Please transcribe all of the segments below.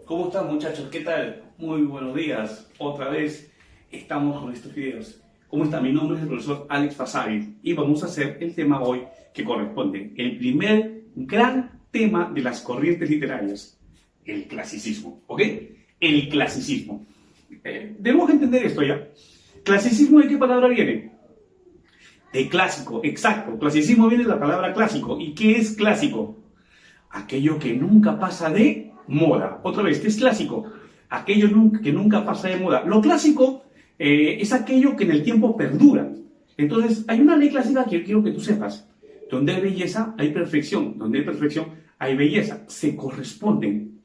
¿Cómo están, muchachos? ¿Qué tal? Muy buenos días. Otra vez estamos con estos videos. ¿Cómo está? Mi nombre es el profesor Alex Fasabi y vamos a hacer el tema hoy que corresponde. El primer gran tema de las corrientes literarias. El clasicismo. ¿Ok? El clasicismo. Debemos entender esto ya. ¿Clasicismo de qué palabra viene? De clásico, exacto. Clasicismo viene de la palabra clásico. ¿Y qué es clásico? Aquello que nunca pasa de moda. Otra vez, ¿qué es clásico? Aquello que nunca pasa de moda. Lo clásico es aquello que en el tiempo perdura. Entonces, hay una ley clásica que yo quiero que tú sepas. Donde hay belleza, hay perfección. Donde hay perfección, hay belleza. Se corresponden.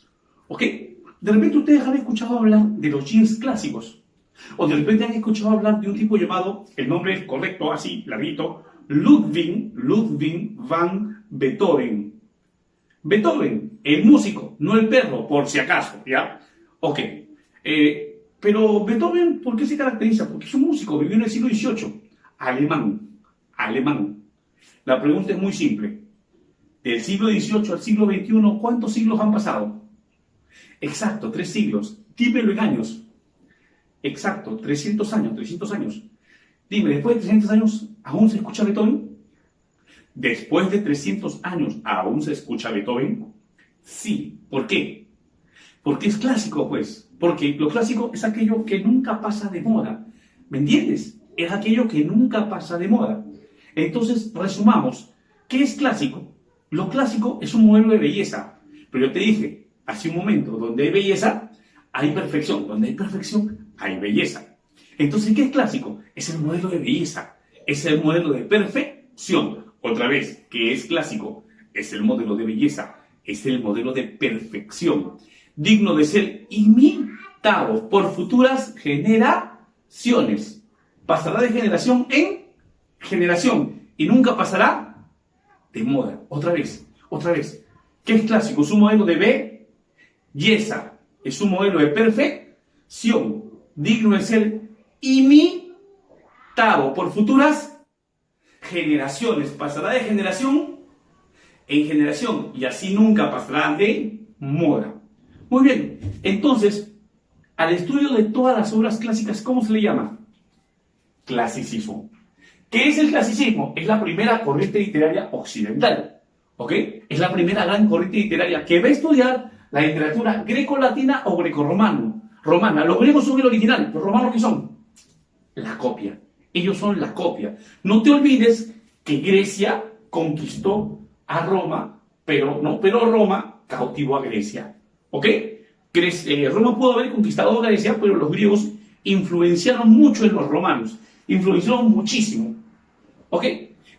¿Ok? De repente ustedes han escuchado hablar de los jeans clásicos. O de repente han escuchado hablar de un tipo llamado, el nombre correcto, así, larguito, Ludwig van Beethoven. Beethoven, el músico, no el perro, por si acaso, ¿ya? Ok. Pero Beethoven, ¿por qué se caracteriza? Porque es un músico, vivió en el siglo XVIII. Alemán. La pregunta es muy simple. Del siglo XVIII al siglo XXI, ¿cuántos siglos han pasado? Exacto, 3 siglos. Dímelo en años. Exacto, 300 años. Dime, después de 300 años, ¿aún se escucha Beethoven? Después de 300 años, ¿aún se escucha Beethoven? Sí. ¿Por qué? Porque es clásico, pues. Porque lo clásico es aquello que nunca pasa de moda. ¿Me entiendes? Es aquello que nunca pasa de moda. Entonces, resumamos. ¿Qué es clásico? Lo clásico es un modelo de belleza. Pero yo te dije, hace un momento, donde hay belleza, hay perfección. Donde hay perfección, hay belleza. Entonces, ¿qué es clásico? Es el modelo de belleza. Es el modelo de perfección. Otra vez, ¿qué es clásico? Es el modelo de belleza. Es el modelo de perfección. Digno de ser imitado por futuras generaciones. Pasará de generación en generación. Y nunca pasará de moda. Otra vez. ¿Qué es clásico? Es un modelo de belleza. Es un modelo de perfección. Digno de ser imitado por futuras generaciones. Pasará de generación en generación y así nunca pasará de moda. Muy bien, entonces, al estudio de todas las obras clásicas, ¿cómo se le llama? Clasicismo. ¿Qué es el clasicismo? Es la primera corriente literaria occidental. ¿Ok? Es la primera gran corriente literaria que va a estudiar la literatura greco-latina o greco-romana. Los griegos son el original, los romanos ¿qué son? La copia. Ellos son la copia. No te olvides que Grecia conquistó a Roma, pero Roma cautivó a Grecia. ¿Ok? Roma pudo haber conquistado a Grecia, pero los griegos influenciaron mucho en los romanos. Influenciaron muchísimo. ¿Ok?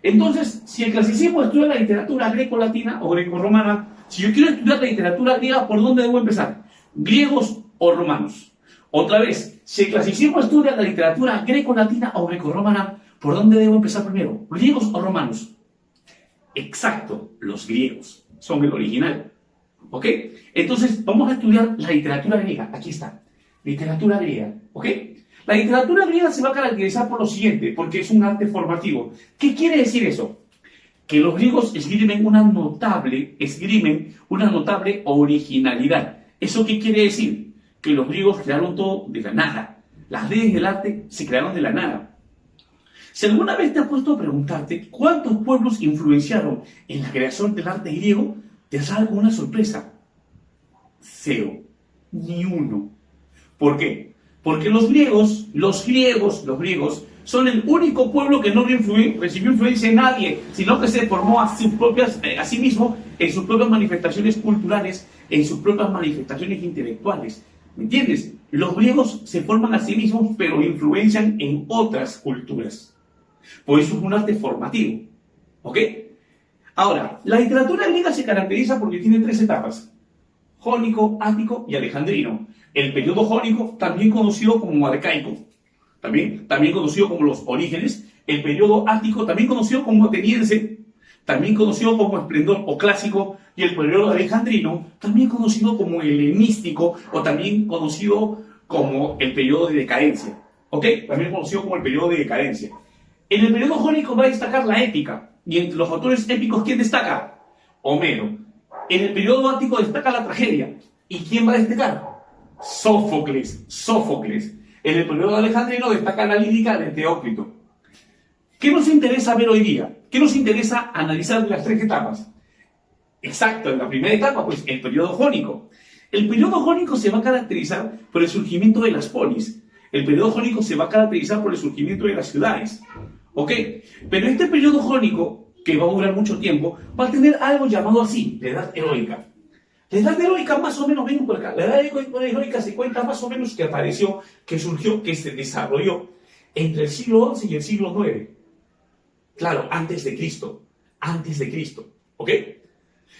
Entonces, si el clasicismo estudia la literatura greco-latina o greco-romana, si yo quiero estudiar la literatura griega, ¿por dónde debo empezar? ¿Griegos o romanos? Otra vez, si el clasicismo estudia la literatura greco-latina o greco-romana, ¿por dónde debo empezar primero? ¿Griegos o romanos? Exacto, los griegos son el original. ¿Ok? Entonces, vamos a estudiar la literatura griega. Aquí está. Literatura griega. ¿Ok? La literatura griega se va a caracterizar por lo siguiente, porque es un arte formativo. ¿Qué quiere decir eso? Que los griegos esgrimen una notable originalidad. ¿Eso qué quiere decir? Que los griegos crearon todo de la nada. Las leyes del arte se crearon de la nada. Si alguna vez te has puesto a preguntarte cuántos pueblos influenciaron en la creación del arte griego, te has dado una sorpresa. 0. Ni uno. ¿Por qué? Porque los griegos son el único pueblo que no recibió influencia de nadie, sino que se formó a sí mismo en sus propias manifestaciones culturales, en sus propias manifestaciones intelectuales. ¿Me entiendes? Los griegos se forman a sí mismos, pero influencian en otras culturas. Por eso es un arte formativo. ¿Ok? Ahora, la literatura griega se caracteriza porque tiene 3 etapas: jónico, ático y alejandrino. El periodo jónico, también conocido como arcaico, también conocido como los orígenes. El periodo ático, también conocido como ateniense, también conocido como esplendor o clásico. Y el periodo alejandrino, también conocido como helenístico o también conocido como el periodo de decadencia. ¿Ok? También conocido como el periodo de decadencia. En el periodo jónico va a destacar la épica. Y entre los autores épicos, ¿quién destaca? Homero. En el periodo ático destaca la tragedia. ¿Y quién va a destacar? Sófocles. Sófocles. En el periodo alejandrino destaca la lírica de Teócrito. ¿Qué nos interesa ver hoy día? ¿Qué nos interesa analizar de las tres etapas? Exacto, en la primera etapa, pues el periodo jónico. El periodo jónico se va a caracterizar por el surgimiento de las polis. El periodo jónico se va a caracterizar por el surgimiento de las ciudades. ¿Ok? Pero este periodo jónico, que va a durar mucho tiempo, va a tener algo llamado así, la edad heroica. La edad heroica más o menos, ven por acá, la edad heroica se cuenta más o menos que apareció, que surgió, que se desarrolló entre el siglo XI y el siglo IX. Claro, antes de Cristo. Antes de Cristo. ¿Ok?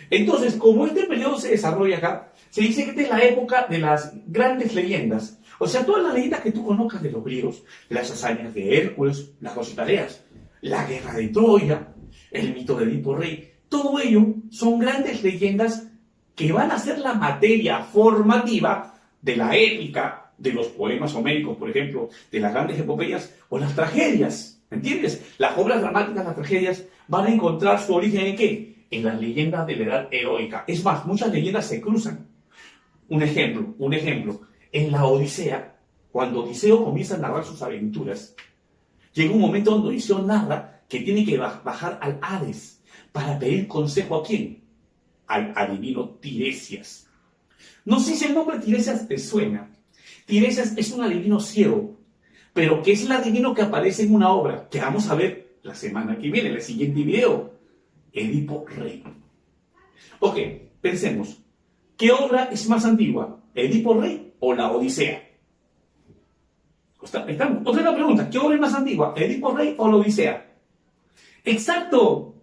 Entonces, como este periodo se desarrolla acá, se dice que esta es la época de las grandes leyendas. O sea, todas las leyendas que tú conozcas de los griegos, las hazañas de Hércules, las 12 tareas, la guerra de Troya, el mito de Edipo Rey, todo ello son grandes leyendas que van a ser la materia formativa de la épica, de los poemas homéricos, por ejemplo, de las grandes epopeyas o las tragedias. ¿Entiendes? Las obras dramáticas, las tragedias, van a encontrar su origen ¿en qué? En las leyendas de la edad heroica. Es más, muchas leyendas se cruzan. Un ejemplo. En la Odisea, cuando Odiseo comienza a narrar sus aventuras, llega un momento donde Odiseo narra que tiene que bajar al Hades para pedir consejo ¿a quién? Al adivino Tiresias. No sé si el nombre Tiresias te suena. Tiresias es un adivino ciego, pero que es el adivino que aparece en una obra que vamos a ver la semana que viene, en el siguiente video. Edipo Rey. Ok, pensemos. ¿Qué obra es más antigua? ¿Edipo Rey o la Odisea? Otra pregunta. ¿Qué obra es más antigua? ¿Edipo Rey o la Odisea? Exacto.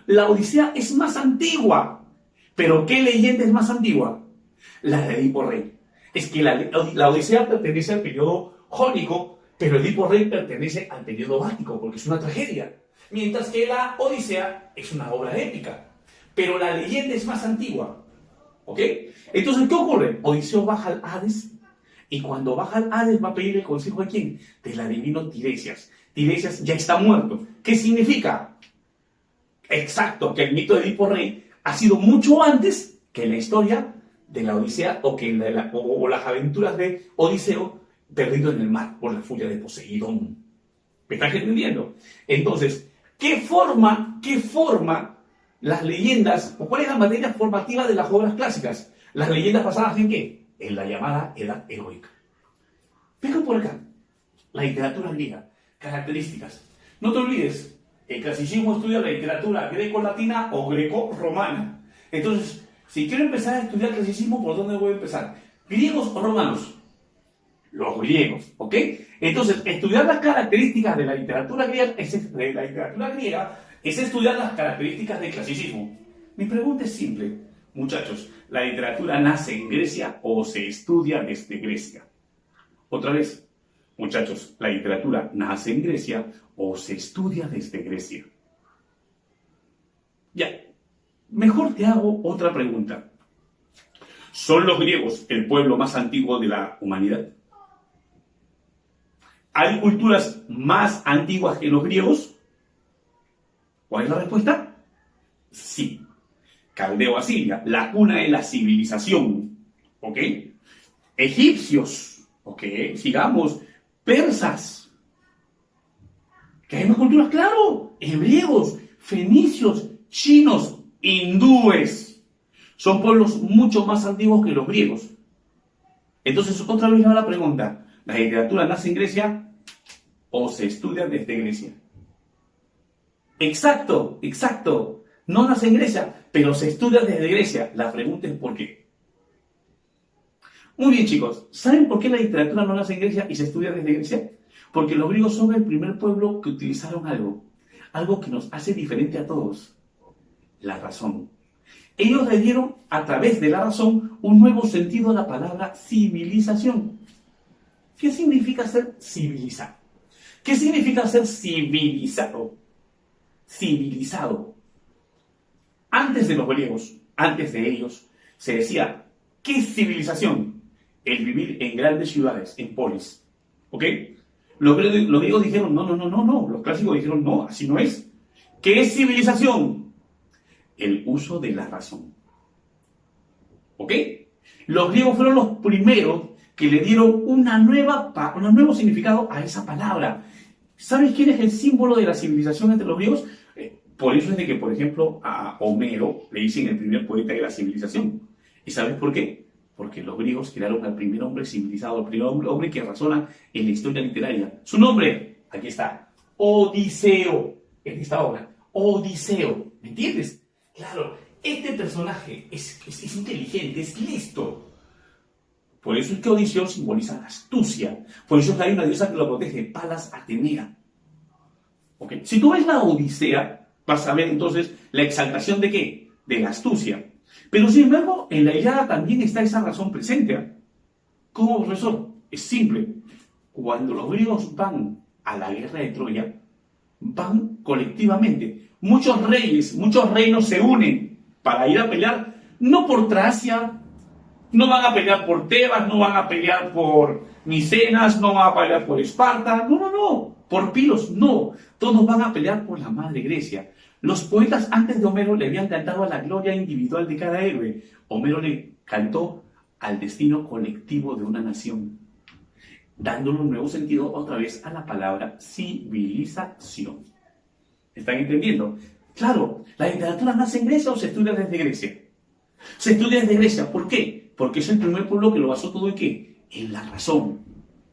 La Odisea es más antigua. ¿Pero qué leyenda es más antigua? La de Edipo Rey. Es que la Odisea pertenece al periodo jónico, pero Edipo Rey pertenece al periodo bático, porque es una tragedia. Mientras que la Odisea es una obra épica. Pero la leyenda es más antigua. ¿Ok? Entonces, ¿qué ocurre? Odiseo baja al Hades, y cuando baja al Hades va a pedir el consejo ¿de quién? Del adivino Tiresias. Tiresias ya está muerto. ¿Qué significa? Exacto, que el mito de Edipo Rey ha sido mucho antes que la historia de la Odisea o las aventuras de Odiseo perdido en el mar por la furia de Poseidón. ¿Me estás entendiendo? Entonces, ¿qué forma las leyendas, o cuál es la materia formativa de las obras clásicas? Las leyendas basadas ¿en qué? En la llamada edad heroica. Vengan por acá. La literatura griega. Características. No te olvides, el clasicismo estudia la literatura greco-latina o greco-romana. Entonces, si quiero empezar a estudiar clasicismo, ¿por dónde voy a empezar? ¿Griegos o romanos? Los griegos, ¿ok? Entonces, estudiar las características de la literatura griega es estudiar las características del clasicismo. Mi pregunta es simple, muchachos. ¿La literatura nace en Grecia o se estudia desde Grecia? Otra vez, muchachos, ¿la literatura nace en Grecia o se estudia desde Grecia? Ya, mejor te hago otra pregunta. ¿Son los griegos el pueblo más antiguo de la humanidad? ¿Hay culturas más antiguas que los griegos? ¿Cuál es la respuesta? Sí. Caldeo-Asiria, la cuna de la civilización. ¿Ok? Egipcios. ¿Ok? Sigamos. Persas. ¿Que hay más culturas? Claro. Hebreos, fenicios, chinos, hindúes. Son pueblos mucho más antiguos que los griegos. Entonces, otra vez va la pregunta. ¿La literatura nace en Grecia o se estudia desde Grecia? Exacto. No nace en Grecia, pero se estudia desde Grecia. La pregunta es ¿por qué? Muy bien, chicos. ¿Saben por qué la literatura no nace en Grecia y se estudia desde Grecia? Porque los griegos son el primer pueblo que utilizaron algo que nos hace diferente a todos. La razón. Ellos le dieron, a través de la razón, un nuevo sentido a la palabra civilización. ¿Qué significa ser civilizado? ¿Qué significa ser civilizado? Civilizado. Antes de los griegos, antes de ellos, se decía, ¿qué es civilización? El vivir en grandes ciudades, en polis. ¿Ok? Los griegos dijeron, no. Los clásicos dijeron, no, así no es. ¿Qué es civilización? El uso de la razón. ¿Ok? Los griegos fueron los primeros que le dieron un nuevo significado a esa palabra. ¿Sabes quién es el símbolo de la civilización entre los griegos? Por eso es de que, por ejemplo, a Homero le dicen el primer poeta de la civilización. ¿Y sabes por qué? Porque los griegos crearon al primer hombre civilizado, el primer hombre que razona en la historia literaria. Su nombre, aquí está, Odiseo, en esta obra, Odiseo. ¿Me entiendes? Claro, este personaje es inteligente, es listo. Por eso es que Odiseo simboliza la astucia. Por eso es que hay una diosa que lo protege, Palas Atenea. ¿Okay? Si tú ves la Odisea, vas a ver entonces la exaltación de ¿qué? De la astucia. Pero sin embargo, en la Ilíada también está esa razón presente. ¿Cómo, profesor? Es simple. Cuando los griegos van a la guerra de Troya, van colectivamente. Muchos reyes, muchos reinos se unen para ir a pelear, no por Tracia, no van a pelear por Tebas, no van a pelear por Micenas, no van a pelear por Esparta, no, por Pilos, no. Todos van a pelear por la madre Grecia. Los poetas antes de Homero le habían cantado a la gloria individual de cada héroe. Homero le cantó al destino colectivo de una nación, dándole un nuevo sentido otra vez a la palabra civilización. ¿Están entendiendo? Claro, ¿la literatura nace en Grecia o se estudia desde Grecia? Se estudia desde Grecia. ¿Por qué? Porque es el primer pueblo que lo basó todo en ¿qué? En la razón.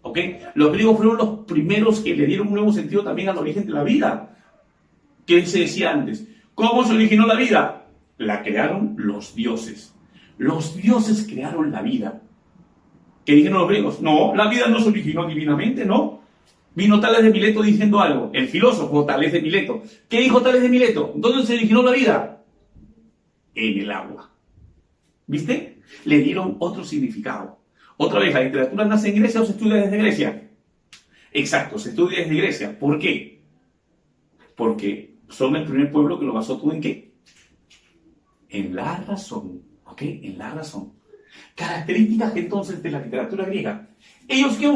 ¿Ok? Los griegos fueron los primeros que le dieron un nuevo sentido también al origen de la vida. ¿Qué se decía antes? ¿Cómo se originó la vida? La crearon los dioses. Los dioses crearon la vida. ¿Qué dijeron los griegos? No, la vida no se originó divinamente, ¿no? Vino Tales de Mileto diciendo algo. El filósofo Tales de Mileto. ¿Qué dijo Tales de Mileto? ¿Dónde se originó la vida? En el agua. ¿Viste? Le dieron otro significado. Otra vez, ¿la literatura nace en Grecia o se estudia desde Grecia? Exacto, se estudia desde Grecia. ¿Por qué? Porque son el primer pueblo que lo basó todo en ¿qué? En la razón. ¿Ok? En la razón. Características entonces de la literatura griega. Ellos que